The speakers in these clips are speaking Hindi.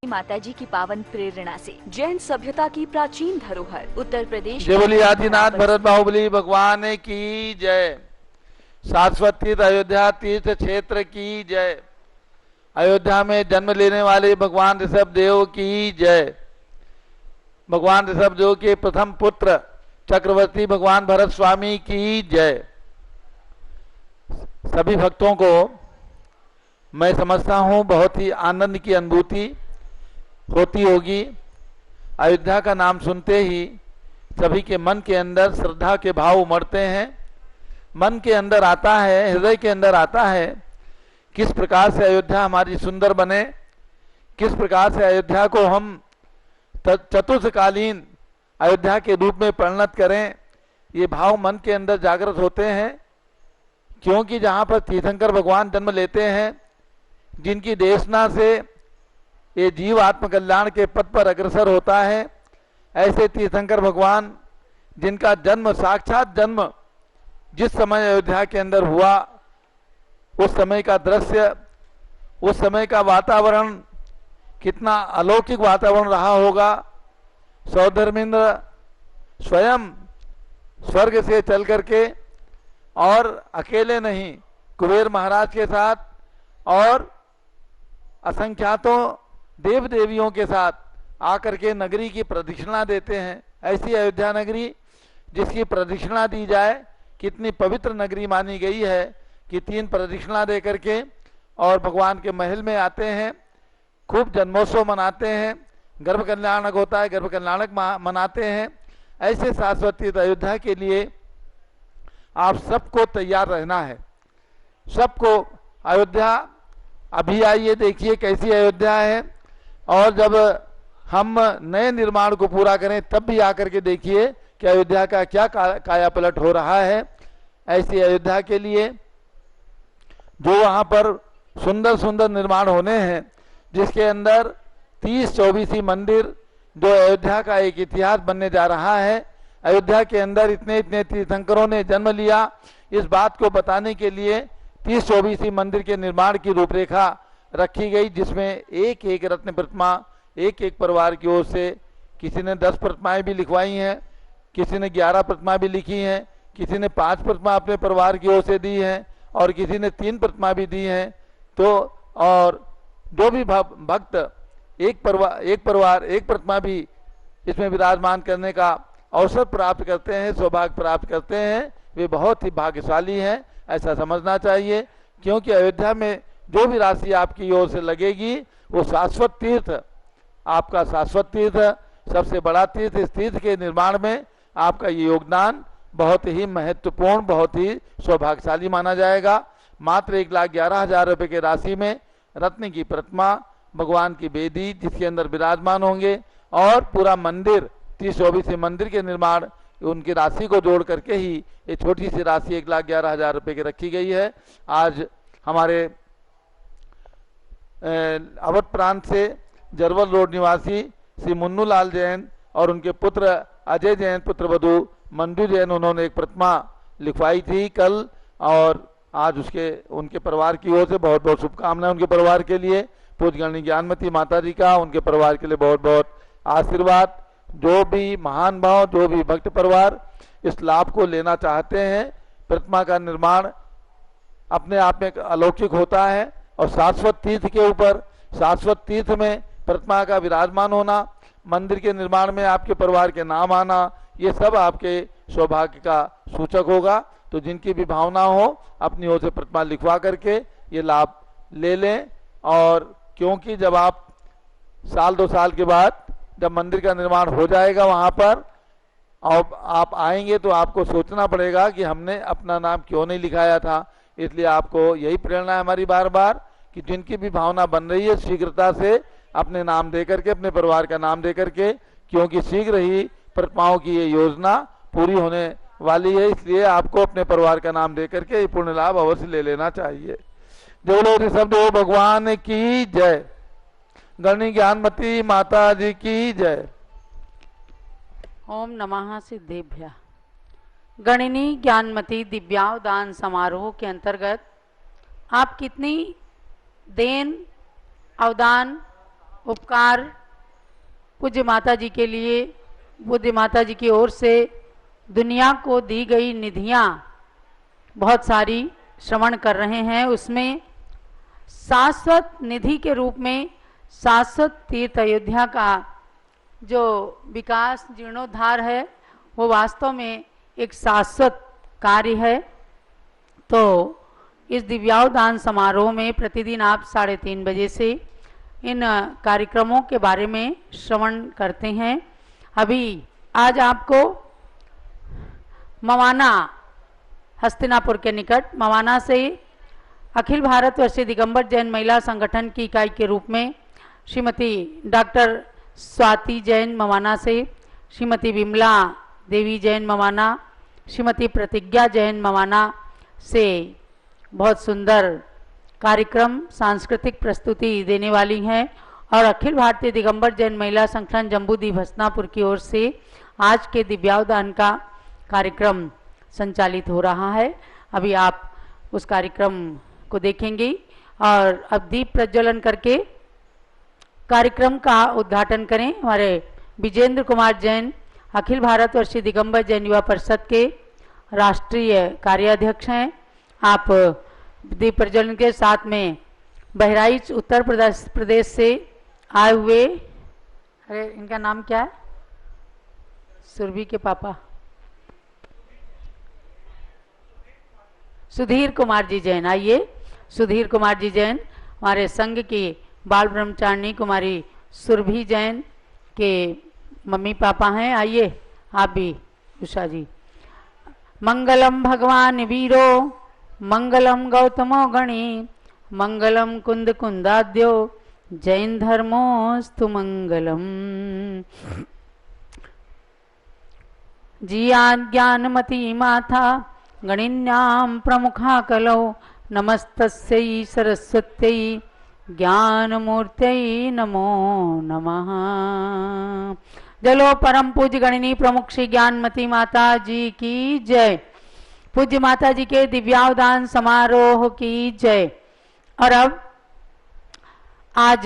माता जी की पावन प्रेरणा से जैन सभ्यता की प्राचीन धरोहर उत्तर प्रदेश जय बोली आदिनाथ भरत बाहुबली भगवान की जय। शाश्वत तीर्थ अयोध्या तीर्थ क्षेत्र की जय। अयोध्या में जन्म लेने वाले भगवान ऋषभ देव की जय। भगवान ऋषभ देव के प्रथम पुत्र चक्रवर्ती भगवान भरत स्वामी की जय। सभी भक्तों को मैं समझता हूँ बहुत ही आनंद की अनुभूति होती होगी। अयोध्या का नाम सुनते ही सभी के मन के अंदर श्रद्धा के भाव उमड़ते हैं। मन के अंदर आता है, हृदय के अंदर आता है, किस प्रकार से अयोध्या हमारी सुंदर बने, किस प्रकार से अयोध्या को हम चतुर्थकालीन अयोध्या के रूप में परिणत करें। ये भाव मन के अंदर जागृत होते हैं, क्योंकि जहाँ पर तीर्थंकर भगवान जन्म लेते हैं, जिनकी देशना से ये जीव आत्मकल्याण के पथ पर अग्रसर होता है, ऐसे तीर्थंकर भगवान जिनका जन्म साक्षात जन्म जिस समय अयोध्या के अंदर हुआ, उस समय का दृश्य, उस समय का वातावरण कितना अलौकिक वातावरण रहा होगा। सौधर्मेंद्र स्वयं स्वर्ग से चल करके और अकेले नहीं, कुबेर महाराज के साथ और असंख्यातों देव देवियों के साथ आकर के नगरी की प्रदक्षिणा देते हैं। ऐसी अयोध्या नगरी जिसकी प्रदक्षिणा दी जाए, कितनी पवित्र नगरी मानी गई है कि 3 प्रदक्षिणा दे करके और भगवान के महल में आते हैं, खूब जन्मोत्सव मनाते हैं, गर्भ कल्याणक होता है, गर्भ कल्याणक मनाते हैं। ऐसे शाश्वत अयोध्या के लिए आप सबको तैयार रहना है। सबको अयोध्या अभी आइए, देखिए कैसी अयोध्या है, और जब हम नए निर्माण को पूरा करें तब भी आकर के देखिए कि अयोध्या का क्या काया पलट हो रहा है। ऐसी अयोध्या के लिए जो वहाँ पर सुंदर सुंदर निर्माण होने हैं, जिसके अंदर 30-24 मंदिर, जो अयोध्या का एक इतिहास बनने जा रहा है। अयोध्या के अंदर इतने इतने तीर्थंकरों ने जन्म लिया, इस बात को बताने के लिए 30-24 मंदिर के निर्माण की रूपरेखा रखी गई, जिसमें एक एक रत्न प्रतिमा एक एक परिवार की ओर से, किसी ने 10 प्रतिमाएं भी लिखवाई हैं, किसी ने 11 प्रतिमा भी लिखी हैं, किसी ने 5 प्रतिमा अपने परिवार की ओर से दी हैं और किसी ने 3 प्रतिमा भी दी हैं। तो और जो भी भक्त एक परिवार एक प्रतिमा भी इसमें विराजमान करने का अवसर प्राप्त करते हैं, सौभाग्य प्राप्त करते हैं, वे बहुत ही भाग्यशाली हैं, ऐसा समझना चाहिए। क्योंकि अयोध्या में जो भी राशि आपकी ओर से लगेगी वो शाश्वत तीर्थ, आपका शाश्वत तीर्थ, सबसे बड़ा तीर्थ, इस तीर्थ के निर्माण में आपका ये योगदान बहुत ही महत्वपूर्ण, बहुत ही सौभाग्यशाली माना जाएगा। मात्र 1,11,000 रुपये की राशि में रत्न की प्रतिमा, भगवान की बेदी जिसके अंदर विराजमान होंगे, और पूरा मंदिर 30-24 मंदिर के निर्माण, उनकी राशि को जोड़ करके ही ये छोटी सी राशि 1,11,000 रुपये की रखी गई है। आज हमारे अवध प्रांत से जरवल रोड निवासी श्री मुन्नू लाल जैन और उनके पुत्र अजय जैन, पुत्र वधू मंजू जैन, उन्होंने एक प्रतिमा लिखवाई थी कल, और आज उनके परिवार की ओर से बहुत बहुत शुभकामनाएं उनके परिवार के लिए। पूज्यगणी ज्ञानमती माता जी का उनके परिवार के लिए बहुत बहुत आशीर्वाद। जो भी महान भाव, जो भी भक्त परिवार इस लाभ को लेना चाहते हैं, प्रतिमा का निर्माण अपने आप में अलौकिक होता है, और शाश्वत तीर्थ के ऊपर, शाश्वत तीर्थ में प्रतिमा का विराजमान होना, मंदिर के निर्माण में आपके परिवार के नाम आना, ये सब आपके सौभाग्य का सूचक होगा। तो जिनकी भी भावना हो, अपनी ओर से प्रतिमा लिखवा करके ये लाभ ले लें। और क्योंकि जब आप साल 2 साल के बाद जब मंदिर का निर्माण हो जाएगा वहाँ पर, और आप आएंगे तो आपको सोचना पड़ेगा कि हमने अपना नाम क्यों नहीं लिखाया था। इसलिए आपको यही प्रेरणा है हमारी बार बार कि जिनकी भी भावना बन रही है, शीघ्रता से अपने नाम दे करके, अपने परिवार का नाम दे करके, क्योंकि शीघ्र ही प्रतिमाओं की ये योजना पूरी होने वाली है। इसलिए आपको अपने परिवार का नाम दे करके ये पुण्य लाभ अवश्य ले लेना चाहिए। बोलो ऋषभ देव भगवान की जय। गणी ज्ञानमती माता जी की जय। ओम नमः सिद्धेभ्यः। गणिनी ज्ञानमती दिव्यावदान समारोह के अंतर्गत आप कितनी देन, अवदान उपकार पूज्य माता जी के लिए, पूज्य माता जी की ओर से दुनिया को दी गई निधियां बहुत सारी श्रवण कर रहे हैं। उसमें शाश्वत निधि के रूप में शाश्वत तीर्थ अयोध्या का जो विकास जीर्णोद्धार है वो वास्तव में एक शाश्वत कार्य है। तो इस दिव्यावदान समारोह में प्रतिदिन आप 3:30 बजे से इन कार्यक्रमों के बारे में श्रवण करते हैं। अभी आज आपको मवाना, हस्तिनापुर के निकट मवाना से अखिल भारतवर्षीय दिगंबर जैन महिला संगठन की इकाई के रूप में श्रीमती डॉक्टर स्वाति जैन मवाना से, श्रीमती विमला देवी जैन मवाना, श्रीमती प्रतिज्ञा जैन मवाना से बहुत सुंदर कार्यक्रम सांस्कृतिक प्रस्तुति देने वाली हैं। और अखिल भारतीय दिगंबर जैन महिला संगठन जम्बूद्वीप हस्तिनापुर की ओर से आज के दिव्यावदान का कार्यक्रम संचालित हो रहा है। अभी आप उस कार्यक्रम को देखेंगे और अब दीप प्रज्वलन करके कार्यक्रम का उद्घाटन करें। हमारे विजेंद्र कुमार जैन अखिल भारतवर्षीय दिगंबर जैन युवा परिषद के राष्ट्रीय कार्याध्यक्ष हैं। आप दीप प्रज्वलन के साथ में बहराइच उत्तर प्रदेश से आए हुए, अरे इनका नाम क्या है, सुरभि के पापा सुधीर कुमार जी जैन, आइए सुधीर कुमार जी जैन हमारे संघ की बाल ब्रह्मचारिणी कुमारी सुरभि जैन के मम्मी पापा हैं। आइए आप भी उषा जी। मंगलम भगवान वीरो मंगलम गौतमो गणी मंगलम कुंद कुंदाद्यो जैन धर्मोस्तु मंगलम। जिया ज्ञानमती माता गणिन्यां प्रमुखा कलौ नमस्तस्यै सरस्वत्यै ज्ञानमूर्त्यै नमो नमः। जलो परम पूज्य गणिनी प्रमुख श्री ज्ञानमती माता जी की जय। पूज्य माता जी के दिव्यावदान समारोह की जय। और अब आज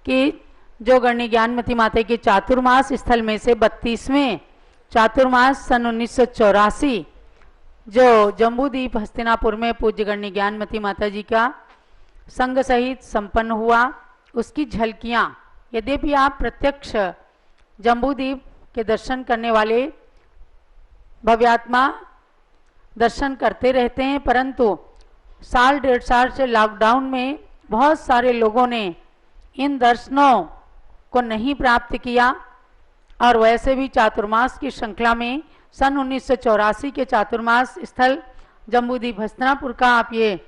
की जो गणनी ज्ञानमती माता के चातुर्मास स्थल में से 32वें चातुर्मास सन 1984 जो जम्बूद्वीप हस्तिनापुर में पूज्य गणनी ज्ञानमती माता जी का संघ सहित संपन्न हुआ, उसकी झलकियां, यद्यपि आप प्रत्यक्ष जम्बूद्वीप के दर्शन करने वाले भव्यात्मा दर्शन करते रहते हैं, परंतु साल 1.5 साल से लॉकडाउन में बहुत सारे लोगों ने इन दर्शनों को नहीं प्राप्त किया। और वैसे भी चातुर्मास की श्रृंखला में सन 1984 के चातुर्मास स्थल जम्बूद्वीप हस्तिनापुर का आप ये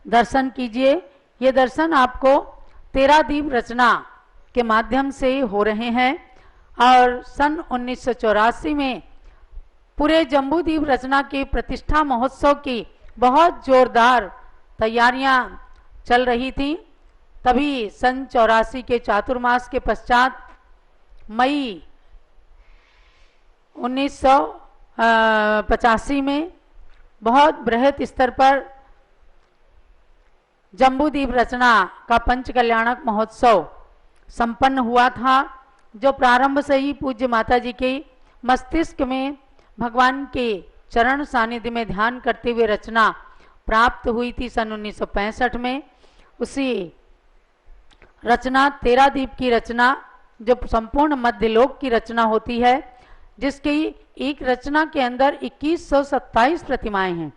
दर्शन कीजिए। ये दर्शन आपको 13 दीप रचना के माध्यम से हो रहे हैं। और सन 1984 में पूरे जम्बूद्वीप रचना के प्रतिष्ठा महोत्सव की बहुत जोरदार तैयारियां चल रही थी। तभी सन 84 के चातुर्मास के पश्चात मई 1985 में बहुत बृहत स्तर पर जम्बूद्वीप रचना का पंच कल्याणक महोत्सव संपन्न हुआ था, जो प्रारंभ से ही पूज्य माता जी के मस्तिष्क में भगवान के चरण सानिध्य में ध्यान करते हुए रचना प्राप्त हुई थी सन 1965 में। उसी रचना 13 दीप की रचना जो संपूर्ण मध्यलोक की रचना होती है, जिसकी एक रचना के अंदर 2127 प्रतिमाएं हैं,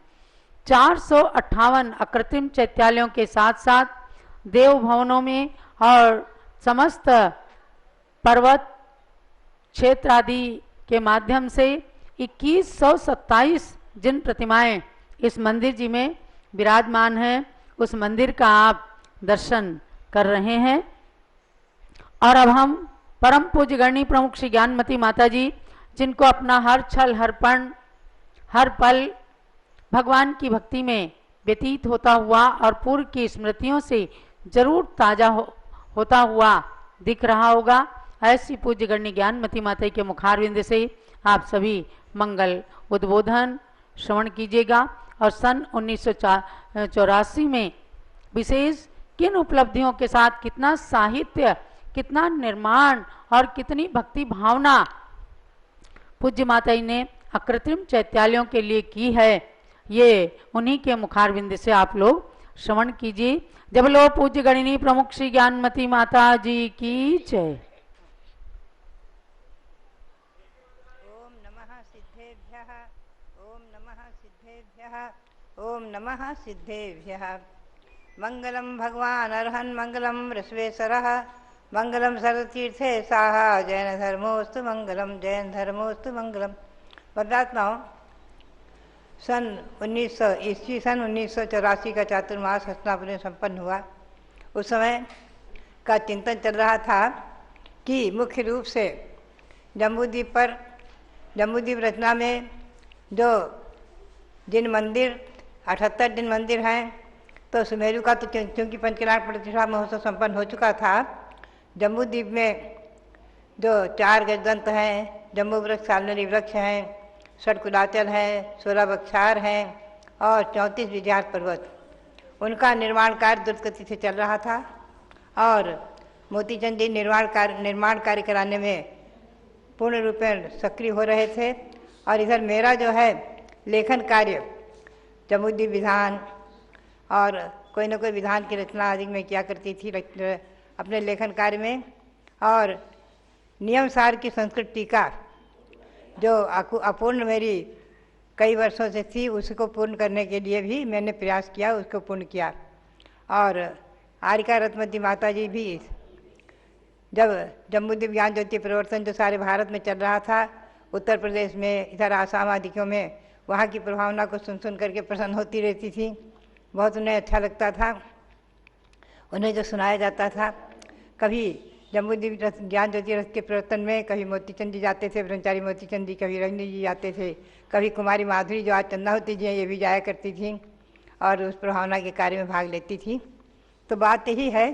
458 अकृत्रिम चैत्यालयों के साथ साथ देव भवनों में और समस्त पर्वत क्षेत्र आदि के माध्यम से 2127 जिन प्रतिमाएं इस मंदिर जी में विराजमान हैं, उस मंदिर का आप दर्शन कर रहे हैं। और अब हम परम पूज्य गणनी प्रमुख श्री ज्ञानमती माता जी, जिनको अपना हर छल हर पल हर पल भगवान की भक्ति में व्यतीत होता हुआ और पूर्व की स्मृतियों से जरूर ताजा होता हुआ दिख रहा होगा, ऐसी पूज्य गणनी ज्ञानमती माता के मुखारविंद से आप सभी मंगल उद्बोधन श्रवण कीजिएगा। और सन 1984 में विशेष किन उपलब्धियों के साथ कितना साहित्य, कितना निर्माण और कितनी भक्ति भावना पूज्य माता जी ने अकृत्रिम चैत्यालयों के लिए की है, ये उन्हीं के मुखारविंद से आप लोग श्रवण कीजिए। जब लो पूज्य गणिनी प्रमुख श्री ज्ञानमती माता जी की जय। ओम नमः सिद्धेभ्यः, ओम नमः सिद्धेभ्यः, ओम नमः सिद्धेभ्यः। मंगलम भगवान अर्हन् मंगलम ऋष्वेश्वरः, मंगलम सर्वतीर्थे साहा, जैन धर्मोस्तु मंगलम, जैन धर्मोस्तु मंगलम। बदलात्माओं, सन 1984 का चातुर्मास हस्तिनापुर में संपन्न हुआ। उस समय का चिंतन चल रहा था कि मुख्य रूप से जम्बूद्वीप पर, जम्बूद्वीप रचना में जो जिन मंदिर 78 जिन मंदिर हैं, तो सुमेरु का तो क्योंकि पंचकल्याण प्रतिष्ठा महोत्सव संपन्न हो चुका था, जम्बूद्वीप में जो 4 गजदंत हैं, जम्बू वृक्ष, सालनरी वृक्ष हैं, षटकुलाचल हैं, 16 बक्षार हैं और 34 विजयार्थ पर्वत, उनका निर्माण कार्य द्रुतगति से चल रहा था। और मोतीचंद जी निर्माण कार्य कराने में पूर्ण रूप में सक्रिय हो रहे थे। और इधर मेरा जो है लेखन कार्य, जम्बूद्वीप विधान और कोई न कोई विधान की रचना आदि में किया करती थी अपने लेखन कार्य में। और नियम सार की संस्कृत टीका जो अपूर्ण मेरी कई वर्षों से थी, उसको पूर्ण करने के लिए भी मैंने प्रयास किया, उसको पूर्ण किया। और आरिका रत्नवती माता जी भी जब जम्बूद्वीप ज्ञान ज्योति प्रवर्तन जो सारे भारत में चल रहा था, उत्तर प्रदेश में, इधर आसाम आदियों में, वहाँ की प्रभावना को सुन करके प्रसन्न होती रहती थी। बहुत उन्हें अच्छा लगता था, उन्हें जो सुनाया जाता था। कभी जम्बूद्वीप ज्ञान ज्योति रथ के प्रवर्तन में कभी मोतीचंद जी जाते थे, ब्रह्मचारी मोतीचंद जी, कभी रजनी जी जाते थे, कभी कुमारी माधुरी जो आज चंद्रावती जी हैं ये भी जाया करती थी और उस प्रभावना के कार्य में भाग लेती थी। तो बात यही है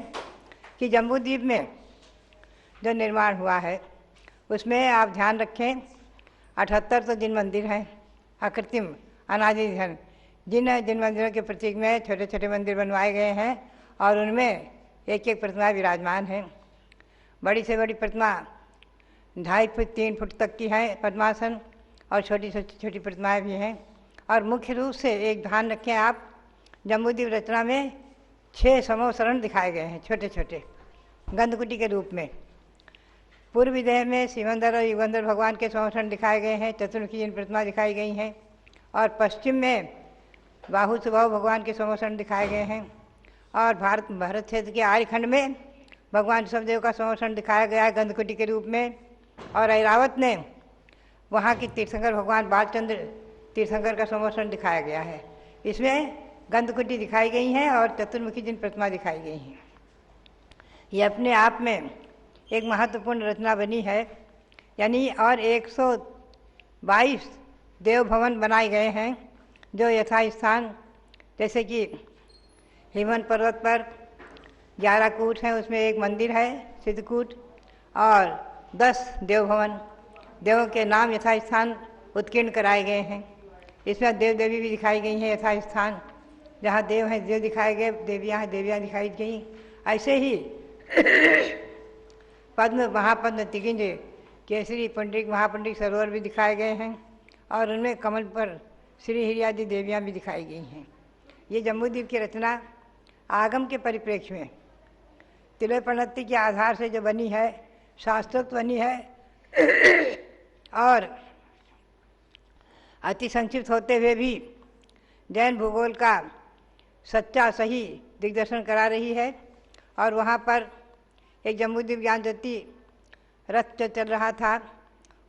कि जम्बूद्वीप में जो निर्माण हुआ है उसमें आप ध्यान रखें 78 तो जिन मंदिर हैं, अकृत्रिम अनादि धन, जिन मंदिरों के प्रतीक में छोटे छोटे मंदिर बनवाए गए हैं और उनमें एक एक प्रतिमा विराजमान है। बड़ी से बड़ी प्रतिमा 2.5 फुट 3 फुट तक की है पद्मासन, और छोटी छोटी प्रतिमाएँ भी हैं। और मुख्य रूप से एक ध्यान रखें आप, जम्बूद्वीप रचना में 6 समूह शरण दिखाए गए हैं, छोटे छोटे गंधकुटी के रूप में। पूर्व विदेह में सिमंदर और युगंधर भगवान के समूह शरण दिखाए गए हैं, चतुर्मुखी जिन प्रतिमा दिखाई गई हैं। और पश्चिम में बाहु सुबाहु भगवान के समूह शरण दिखाए गए हैं। और भारत क्षेत्र के आर्यखंड में भगवान ऋषभदेव का समोषण दिखाया गया है गंधकुटी के रूप में। और ऐरावत ने वहाँ की तीर्थंकर भगवान बालचंद्र तीर्थंकर का समोषण दिखाया गया है। इसमें गंधकुटी दिखाई गई हैं और चतुर्मुखी जिन प्रतिमा दिखाई गई हैं। ये अपने आप में एक महत्वपूर्ण रचना बनी है। यानी और 122 देव भवन बनाए गए हैं जो यथास्थान, जैसे कि हिमवंत पर्वत पर 11 कूट हैं, उसमें एक मंदिर है सिद्धकूट, और 10 देव भवन, देवों के नाम यथास्थान उत्कीर्ण कराए गए हैं। इसमें देव देवी भी दिखाई गई हैं यथास्थान, जहाँ देव हैं देव दिखाए गए, देवियाँ हैं देवियाँ दिखाई गई। ऐसे ही पद्म महापद्म तिगिंज केसरी पंडित महापंडित सरोवर भी दिखाए गए हैं और उनमें कमल पर श्री हिरियादि देवियाँ भी दिखाई गई हैं। ये जम्बूद्वीप की रचना आगम के परिप्रेक्ष्य में तिलय प्रणति के आधार से जो बनी है, शास्त्रोक्त बनी है और अति संक्षिप्त होते हुए भी जैन भूगोल का सच्चा सही दिग्दर्शन करा रही है। और वहाँ पर एक जम्बूद्वीप ज्ञान ज्योति रथ जो चल रहा था,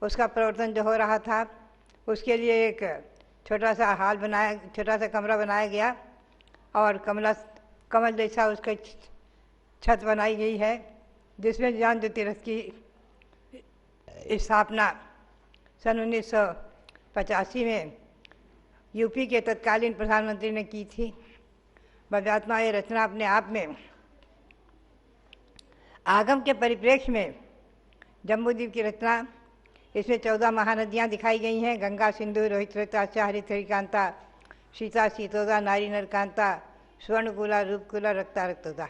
उसका प्रवर्तन जो हो रहा था, उसके लिए एक छोटा सा कमरा बनाया गया और कमल जैसा उसका छत बनाई गई है, जिसमें ज्ञान ज्योति रथ की स्थापना सन 1985 में यूपी के तत्कालीन प्रधानमंत्री ने की थी। बदात्मा ये रचना अपने आप में आगम के परिप्रेक्ष्य में जम्बूद्वीप की रचना, इसमें 14 महानदियाँ दिखाई गई हैं, गंगा, सिंधु, रोहित, रताचा, हरित, हरिकांता, सीता, सीतोदा, नारी, नरकांता, स्वर्णकुला, रूपकुला, रक्ता, रक्तोदा।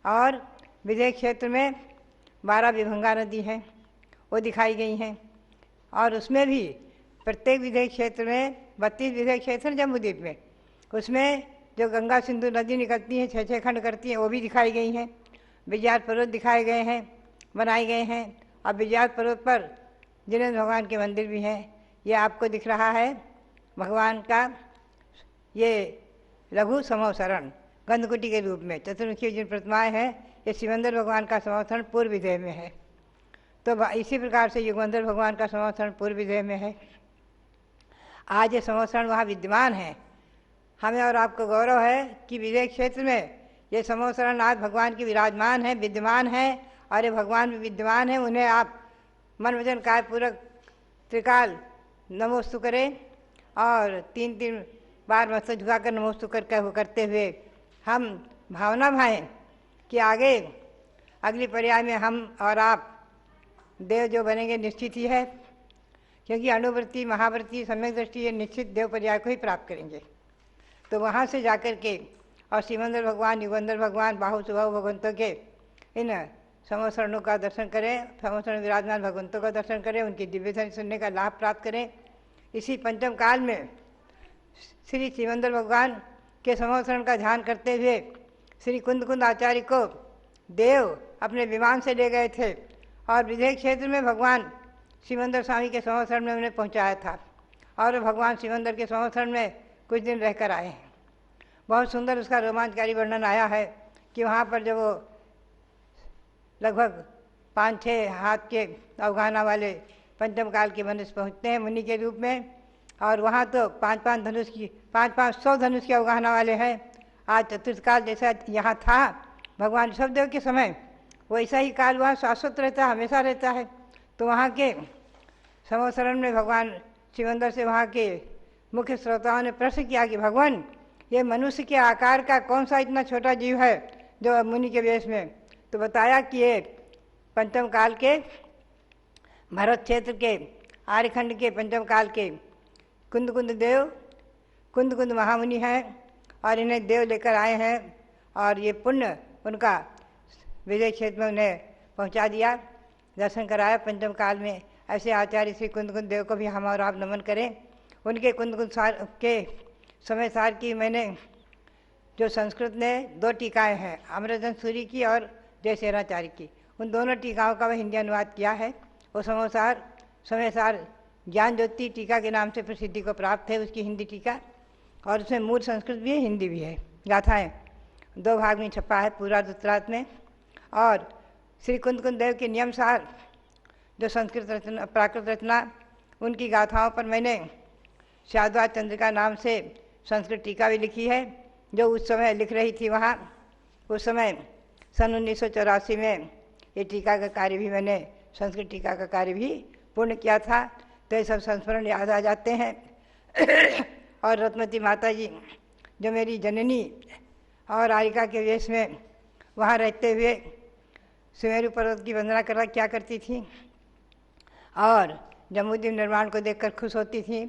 और विदेश क्षेत्र में 12 विभंगा नदी हैं, वो दिखाई गई हैं। और उसमें भी प्रत्येक विदेश क्षेत्र में 32 विदेश क्षेत्र जम्बूद्वीप में, उसमें जो गंगा सिंधु नदी निकलती हैं, 6-6 खंड करती हैं, वो भी दिखाई गई हैं। विजयात पर्वत दिखाए गए हैं, बनाए गए हैं। और विजयात पर्वत पर जिनेन्द्र भगवान के मंदिर भी हैं। ये आपको दिख रहा है भगवान का ये लघु समवसरण गंधकुटी के रूप में चतुर्मुखी जिन प्रतिमाएँ हैं, ये शिवेंद्र भगवान का समवसरण पूर्व विदेह में है। तो इसी प्रकार से युगंधर भगवान का समवसरण पूर्व विदेह में है। आज ये समवसरण वहाँ विद्यमान है। हमें और आपको गौरव है कि विदेश क्षेत्र में ये समवसरण आज भगवान की विराजमान है, विद्यमान है। और ये भगवान भी विद्यमान है, उन्हें आप मन वचन काय पूरक त्रिकाल नमोस्तु करें और 3-3 बार मस्तक झुकाकर नमोस्तु करते हुए हम भावना भाएं कि आगे अगली पर्याय में हम और आप देव जो बनेंगे निश्चित ही है, क्योंकि अनुवृत्ति महावृत्ति सम्यक दृष्टि ये निश्चित देव पर्याय को ही प्राप्त करेंगे। तो वहाँ से जाकर के और शिवेंद्र भगवान युगंधर भगवान बाहु सुबाहु भगवंतों के इन समवसरणों का दर्शन करें, समवसरण विराजमान भगवंतों का दर्शन करें, उनकी दिव्य ध्वनि सुनने का लाभ प्राप्त करें। इसी पंचम काल में श्री शिवेंद्र भगवान के समवसरण का ध्यान करते हुए श्री कुंद आचार्य को देव अपने विमान से ले गए थे और विदेश क्षेत्र में भगवान शिवेंद्र स्वामी के समवसरण में उन्हें पहुंचाया था। और भगवान शिवेंद्र के समवसरण में कुछ दिन रहकर आए हैं। बहुत सुंदर उसका रोमांचकारी वर्णन आया है कि वहाँ पर जब वो लगभग 5-6 हाथ के अवगाहना वाले पंचम काल के मनुष्य पहुँचते हैं मुनि के रूप में, और वहाँ तो 5-5 धनुष की अवगाहना वाले हैं। आज चतुर्थ काल जैसा यहाँ था भगवान ऋषभदेव के समय, वैसा ही काल वहाँ शाश्वत रहता है, हमेशा रहता है। तो वहाँ के समवसरण में भगवान शिवेंद्र से वहाँ के मुख्य श्रोताओं ने प्रश्न किया कि भगवान, ये मनुष्य के आकार का कौन सा इतना छोटा जीव है जो मुनि के वेश में? तो बताया कि ये पंचम काल के भरत क्षेत्र के आर्यखंड के पंचम काल के कुंद देव कुंद महामुनि हैं और इन्हें देव लेकर आए हैं। और ये पुण्य उनका विजय क्षेत्र में उन्हें पहुंचा दिया, दर्शन कराया पंचम काल में। ऐसे आचार्य श्री कुंद देव को भी हम और आप नमन करें। उनके कुंद सार के समय सार की मैंने जो संस्कृत ने 2 टीकाएँ हैं, अमरचंद सूरी की और जयसेनाचार्य की, उन दोनों टीकाओं का वह हिंदी अनुवाद किया है। वो समय सार ज्ञान ज्योति टीका के नाम से प्रसिद्धि को प्राप्त है, उसकी हिंदी टीका। और उसमें मूल संस्कृत भी है, हिंदी भी है। गाथाएँ 2 भाग में छपा है, पूरा उत्तरार्थ में। और श्री कुंद देव के नियम सार जो संस्कृत रचना प्राकृत रचना, उनकी गाथाओं पर मैंने शाद्वाज चंद्रिका नाम से संस्कृत टीका भी लिखी है, जो उस समय लिख रही थी वहाँ। उस समय सन 1984 में ये टीका का कार्य भी मैंने संस्कृत टीका का कार्य भी पूर्ण किया था। तो ये सब संस्मरण याद आ जाते हैं। और रत्नवती माता जी जो मेरी जननी और आरिका के वेश में वहाँ रहते हुए सुमेरु पर्वत की वंदना क्या करती थी और जम्बूद्वीप निर्माण को देखकर खुश होती थी।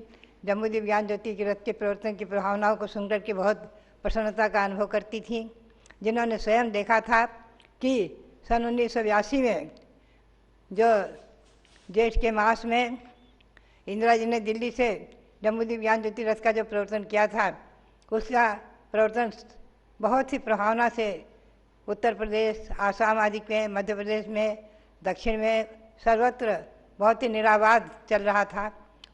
जम्बूद्वीप ज्ञान ज्योति के रथ के प्रवर्तन की प्रभावनाओं को सुनकर के बहुत प्रसन्नता का अनुभव करती थी। जिन्होंने स्वयं देखा था कि सन 1982 में जो ज्येष्ठ के मास में इंदिरा जी ने दिल्ली से जम्बूद्वीप ज्ञान ज्योति रथ का जो प्रवर्तन किया था, उसका प्रवर्तन बहुत ही प्रभावना से उत्तर प्रदेश, आसाम आदि में, मध्य प्रदेश में, दक्षिण में, सर्वत्र बहुत ही निराबाद चल रहा था।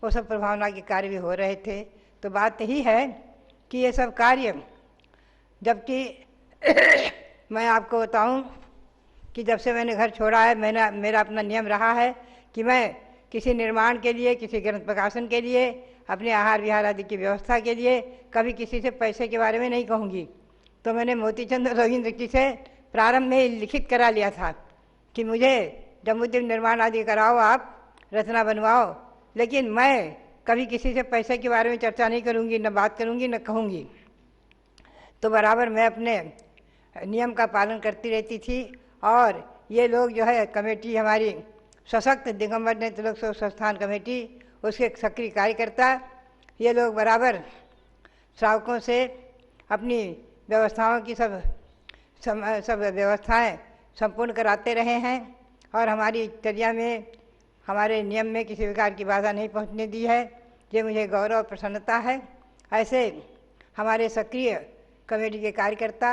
वो सब प्रभावना के कार्य भी हो रहे थे। तो बात यही है कि ये सब कार्य, जबकि मैं आपको बताऊं कि जब से मैंने घर छोड़ा है, मेरा अपना नियम रहा है कि मैं किसी निर्माण के लिए, किसी ग्रंथ प्रकाशन के लिए, अपने आहार विहार आदि की व्यवस्था के लिए कभी किसी से पैसे के बारे में नहीं कहूँगी। तो मैंने मोतीचंद रविंद्र जी से प्रारंभ में लिखित करा लिया था कि मुझे जम्बूद्वीप निर्माण आदि कराओ, आप रचना बनवाओ, लेकिन मैं कभी किसी से पैसे के बारे में चर्चा नहीं करूँगी, न बात करूँगी, न कहूँगी। तो बराबर मैं अपने नियम का पालन करती रहती थी। और ये लोग जो है कमेटी हमारी सशक्त दिगंबर नेत्र लोक संस्थान कमेटी, उसके सक्रिय कार्यकर्ता, ये लोग बराबर श्रावकों से अपनी व्यवस्थाओं की सब सब व्यवस्थाएं संपूर्ण कराते रहे हैं और हमारी चर्या में, हमारे नियम में किसी प्रकार की बाधा नहीं पहुंचने दी है। ये मुझे गौरव और प्रसन्नता है। ऐसे हमारे सक्रिय कमेटी के कार्यकर्ता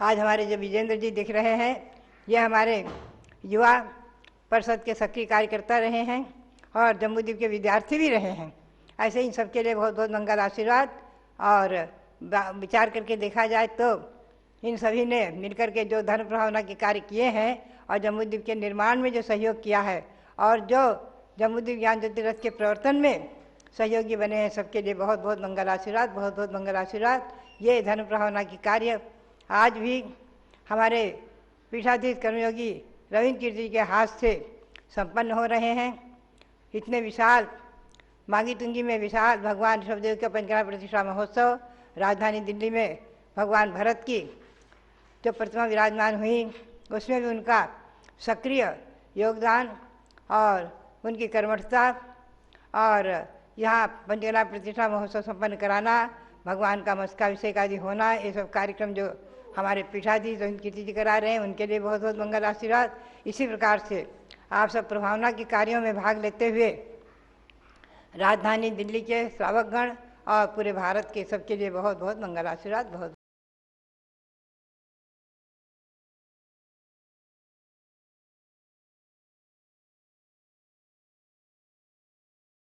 आज हमारे जो विजेंद्र जी दिख रहे हैं, ये हमारे युवा परिषद के सक्रिय कार्यकर्ता रहे हैं और जम्बूद्वीप के विद्यार्थी भी रहे हैं। ऐसे इन सबके लिए बहुत बहुत मंगल आशीर्वाद। और विचार करके देखा जाए तो इन सभी ने मिलकर के जो धर्म प्रभावना के कार्य किए हैं और जम्बूद्वीप के निर्माण में जो सहयोग किया है और जो जम्बूद्वीप ज्ञान ज्योति रथ के प्रवर्तन में सहयोगी बने हैं, सबके लिए बहुत बहुत मंगल आशीर्वाद, बहुत बहुत मंगल आशीर्वाद। ये धर्म प्रभावना की कार्य आज भी हमारे पीठाधीश कर्मयोगी रविंद्र कीर्ति के हाथ से संपन्न हो रहे हैं। इतने विशाल मांगी तुंगी में विशाल भगवान ऋषभदेव का पंचकला प्रतिष्ठा महोत्सव, राजधानी दिल्ली में भगवान भरत की जो प्रतिमा विराजमान हुई, उसमें भी उनका सक्रिय योगदान और उनकी कर्मठता और यहाँ पंचकला प्रतिष्ठा महोत्सव संपन्न कराना, भगवान का मस्तकाभिषेक आदि होना, ये सब कार्यक्रम जो हमारे पीठाधीश रविंद्र कीर्ति जी करा रहे हैं, उनके लिए बहुत बहुत मंगल आशीर्वाद। इसी प्रकार से आप सब प्रभावना के कार्यों में भाग लेते हुए राजधानी दिल्ली के श्रावकगण और पूरे भारत के सबके लिए बहुत बहुत मंगल आशीर्वाद, बहुत